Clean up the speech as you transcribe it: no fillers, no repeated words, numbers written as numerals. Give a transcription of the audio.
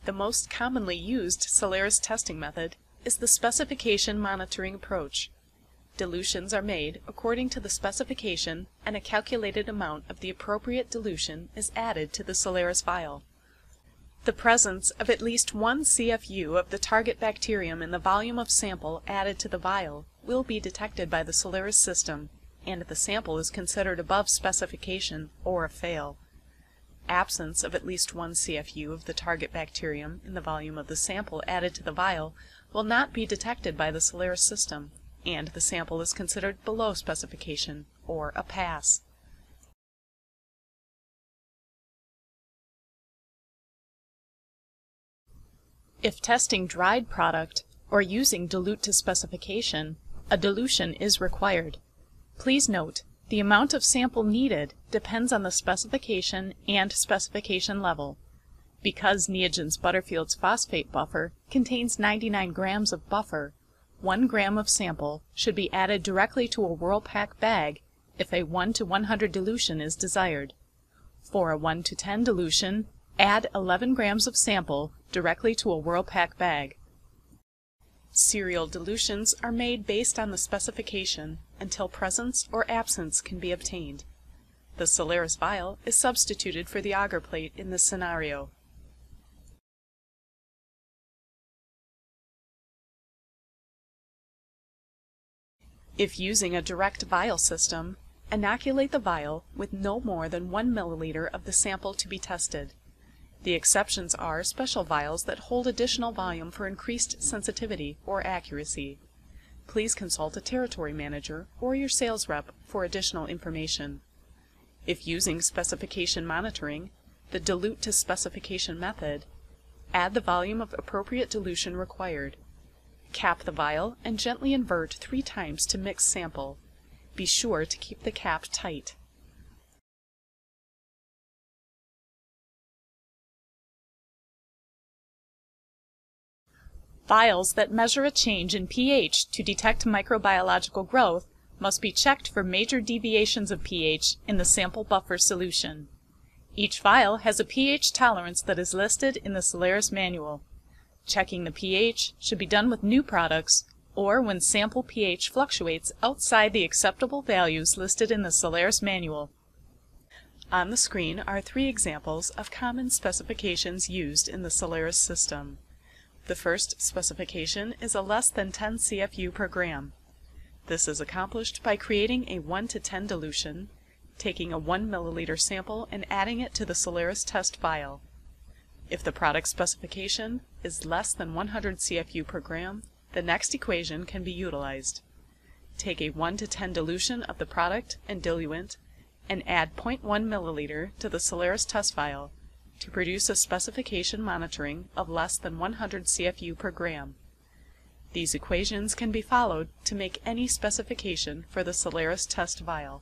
The most commonly used Soleris testing method is the specification monitoring approach. Dilutions are made according to the specification and a calculated amount of the appropriate dilution is added to the Soleris vial. The presence of at least 1 CFU of the target bacterium in the volume of sample added to the vial will be detected by the Soleris system, and the sample is considered above specification or a fail. Absence of at least 1 CFU of the target bacterium in the volume of the sample added to the vial will not be detected by the Soleris system, and the sample is considered below specification or a pass. If testing dried product or using dilute to specification, a dilution is required. Please note, the amount of sample needed depends on the specification and specification level. Because NEOGEN's Butterfield's phosphate buffer contains 99 grams of buffer, 1 gram of sample should be added directly to a Whirl-Pak bag if a 1 to 100 dilution is desired. For a 1 to 10 dilution, add 11 grams of sample directly to a Whirl-Pak bag. Serial dilutions are made based on the specification until presence or absence can be obtained. The Soleris vial is substituted for the agar plate in this scenario. If using a direct vial system, inoculate the vial with no more than 1 milliliter of the sample to be tested. The exceptions are special vials that hold additional volume for increased sensitivity or accuracy. Please consult a territory manager or your sales rep for additional information. If using specification monitoring, the dilute to specification method, add the volume of appropriate dilution required. Cap the vial and gently invert 3 times to mix sample. Be sure to keep the cap tight. Vials that measure a change in pH to detect microbiological growth must be checked for major deviations of pH in the sample buffer solution. Each vial has a pH tolerance that is listed in the Soleris manual. Checking the pH should be done with new products or when sample pH fluctuates outside the acceptable values listed in the Soleris manual. On the screen are 3 examples of common specifications used in the Soleris system. The first specification is a less than 10 CFU per gram. This is accomplished by creating a 1 to 10 dilution, taking a 1 milliliter sample and adding it to the Soleris test vial. If the product specification is less than 100 CFU per gram, the next equation can be utilized. Take a 1 to 10 dilution of the product and diluent and add 0.1 milliliter to the Soleris test vial to produce a specification monitoring of less than 100 CFU per gram. These equations can be followed to make any specification for the Soleris test vial.